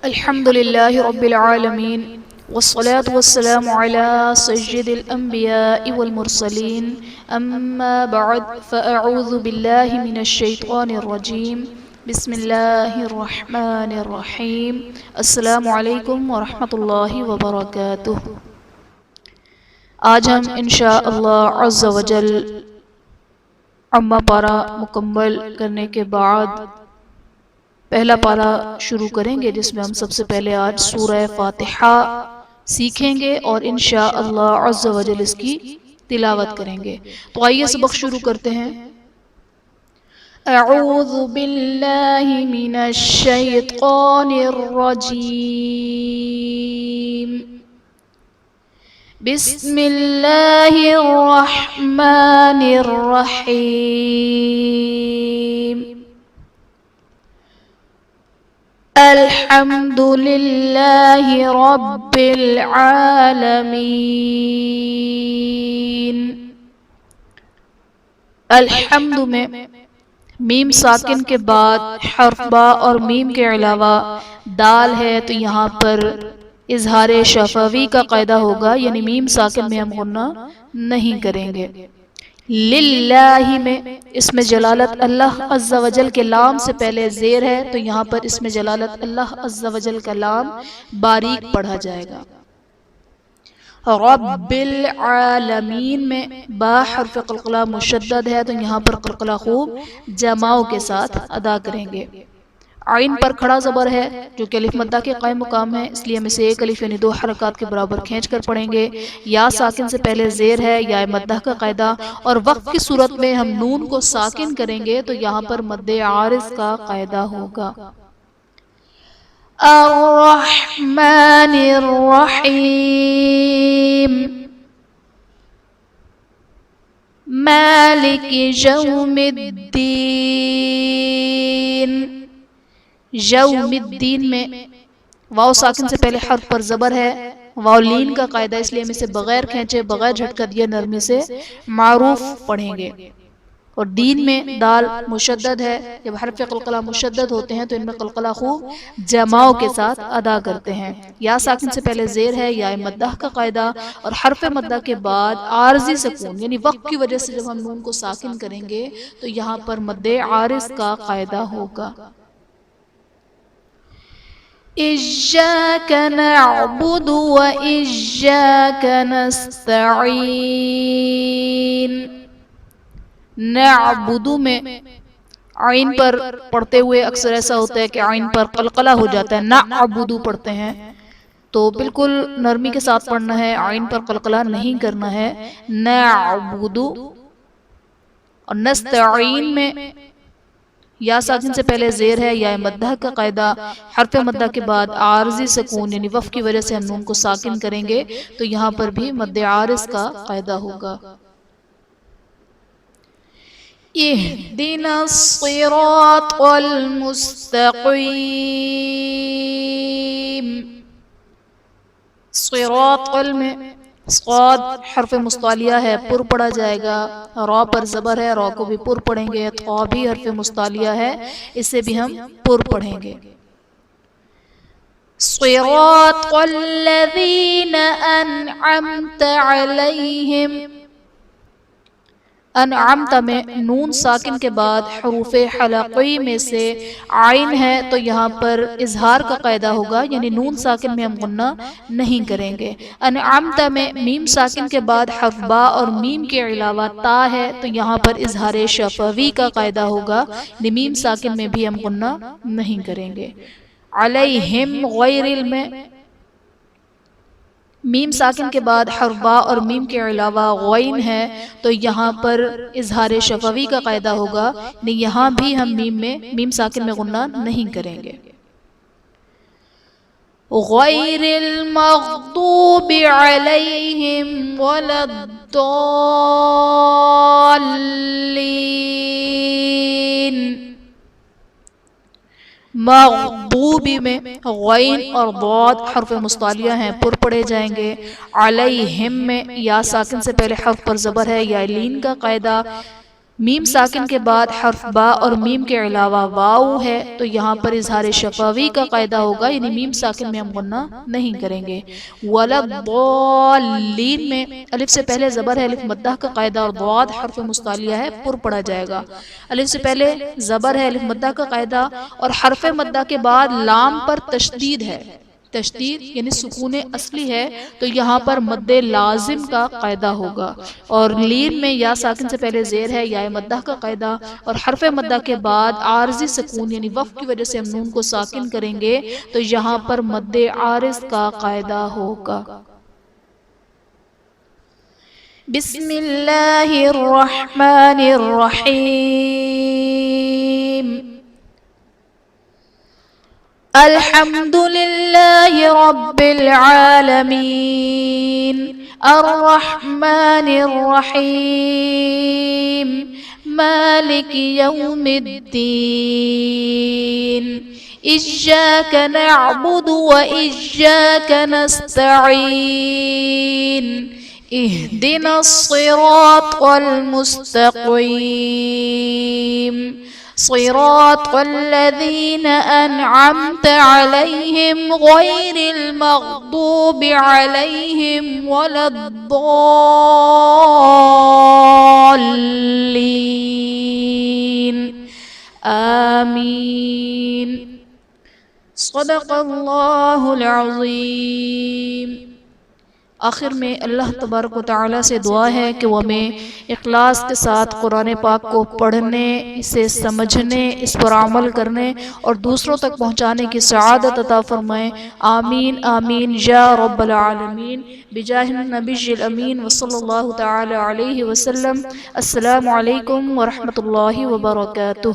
الحمد لله رب العالمين والصلاة والسلام على سيد الأنبياء والمرسلين أما بعد فأعوذ بالله من الشيطان الرجيم بسم الله الرحمن الرحيم السلام علیکم ورحمۃ اللہ وبرکاتہ۔ آج ہم انشاءاللہ عز وجل عامہ پارہ مکمل کرنے کے بعد پہلا پارہ شروع کریں گے، جس میں ہم سب سے پہلے آج سورہ فاتحہ سیکھیں گے اور انشاءاللہ عز و جل اس کی تلاوت کریں گے۔ تو آئیے سبق شروع کرتے ہیں۔ اعوذ باللہ من الشیطان الرجیم، بسم اللہ الرحمن الرحیم، الحمد للہ رب العالمین۔ الحمد میں میم ساکن کے بعد حرف با اور میم کے علاوہ دال ہے، تو یہاں پر اظہار شفوی کا قاعدہ ہوگا، یعنی میم ساکن میں ہم غنہ نہیں کریں گے۔ للہ میں اس میں جلالت اللہ عز و جل کے لام سے پہلے زیر ہے، تو یہاں پر اس میں جلالت اللہ عز و جل کا لام باریک پڑھا جائے گا۔ رب العالمین میں با حرف قلقلہ مشدد ہے، تو یہاں پر قلقلہ خوب جماؤ کے ساتھ ادا کریں گے۔ عین پر کھڑا زبر ہے جو کہ الف مدہ کے قائم مقام ہے، اس لیے ہم اسے ایک الف یعنی 2 حرکات کے برابر کھینچ کر پڑھیں گے۔ یا ساکن سے پہلے زیر ہے، یا مدہ کا قاعدہ، اور وقف کی صورت میں ہم نون کو ساکن کریں گے تو یہاں پر مد عارض کا قاعدہ ہوگا۔ الرحمن الرحیم، مالک یوم الدین۔ یوم الدین میں واو ساکن سے پہلے حرف پر زبر ہے، واو لین کا قاعدہ، اس لیے ہم اسے بغیر کھینچے بغیر جھٹکا دیے نرمی سے معروف پڑھیں گے۔ اور دین میں دال مشدد ہے، جب حرف قلقلہ مشدد ہوتے ہیں تو ان میں قلقلہ خوب جماؤ کے ساتھ ادا کرتے ہیں۔ یا ساکن سے پہلے زیر ہے، یا مدہ کا قاعدہ، اور حرف مدہ کے بعد عارضی سکون یعنی وقت کی وجہ سے جب ہم نون کو ساکن کریں گے تو یہاں پر مد عارض کا قاعدہ ہوگا۔ ایاک نعبد و ایاک نستعین۔ نعبد میں عین پر پڑھتے ہوئے اکثر ایسا ہوتا ہے کہ عین پر قلقلہ ہو جاتا ہے، نعبد پڑھتے ہیں، تو بالکل نرمی کے ساتھ پڑھنا ہے، عین پر قلقلہ نہیں کرنا ہے۔ نعبد اور نستعین میں یا ساکن سے پہلے زیر ہے، یا مدہ کا قاعدہ، حرف مدہ کے بعد عارضی سکون یعنی وقف کی وجہ سے ہم نون کو ساکن کریں گے تو یہاں پر بھی مد عارض کا قاعدہ ہوگا۔ اہدنا الصراط المستقیم۔ صراط میں صاد حرف مستعلیہ ہے، پر پڑھا جائے گا، را پر زبر ہے، را کو بھی پر پڑھیں گے، طا بھی حرف مستعلیہ ہے، اسے بھی ہم پر پڑھیں گے۔ صراط الذین انعمت علیہم۔ انعمت میں نون ساکن کے بعد حروف حلقی میں سے عین ہے، تو یہاں پر اظہار کا قاعدہ ہوگا، یعنی نون ساکن میں ہم غنہ نہیں کریں گے۔ انعمت میں میم ساکن کے بعد حرف با اور میم کے علاوہ تا ہے، تو یہاں پر اظہار شفوی کا قاعدہ ہوگا، یعنی میم ساکن میں بھی ہم غنہ نہیں کریں گے۔ علیہم غیر میں میم ساکن کے بعد حرف با اور میم کے علاوہ غین ہے، تو یہاں پر اظہار شفوی کا قاعدہ ہوگا، یعنی یہاں بھی ہم میم ساکن میں غنہ نہیں کریں گے۔ غیر المغضوب علیہم ولا الضالین۔ مغضوب میں غین اور ضاد حرف مستعلیہ ہیں، پر پڑھے جائیں گے۔ علیہم میں یا ساکن سے پہلے حرف پر زبر ہے، یا لین کا قاعدہ، میم ساکن کے بعد حرف با اور میم کے علاوہ واو ہے تو یہاں پر اظہار شفوی کا قاعدہ ہوگا، یعنی میم ساکن میں ہم غنہ نہیں کریں گے۔ وَلَضَّالِّينَ میں الف سے پہلے زبر ہے، الف مدہ کا قاعدہ، اور ضاد حرف مستعلیہ ہے، پر پڑھا جائے گا۔ الف سے پہلے زبر ہے، الف مدہ کا قاعدہ، اور حرف مدہ کے بعد لام پر تشدید ہے، تشدید یعنی سکون اصلی ہے تو یہاں پر مد لازم کا قاعدہ ہوگا۔ اور لین میں یا ساکن سے پہلے زیر ہے، یا مدہ کا قاعدہ، اور حرف مدہ کے بعد عارضی سکون یعنی وقف کی وجہ سے ہم نون کو ساکن کریں گے تو یہاں پر مد عارض کا قاعدہ ہوگا۔ بسم اللہ الرحمن الرحیم، الحمد للہ رب العالمین، الرحمن الرحیم، مالک یوم الدین، ایاک نعبد و ایاک نستعین، اہدنا الصراط المستقیم، صراط الذین انعمت علیہم غیر المغضوب علیہم ولا الضالین، آمین۔ صدق اللہ العظیم۔ آخر میں اللہ تبارک و تعالیٰ سے دعا ہے کہ وہ ہمیں اخلاص کے ساتھ قرآن پاک کو پڑھنے، اسے سمجھنے، اس پر عمل کرنے اور دوسروں تک پہنچانے کی سعادت عطا فرمائیں، آمین آمین یا رب العالمین، بجاہ النبی الامین وصلی اللہ تعالی علیہ وسلم۔ السلام علیکم ورحمۃ اللہ وبرکاتہ۔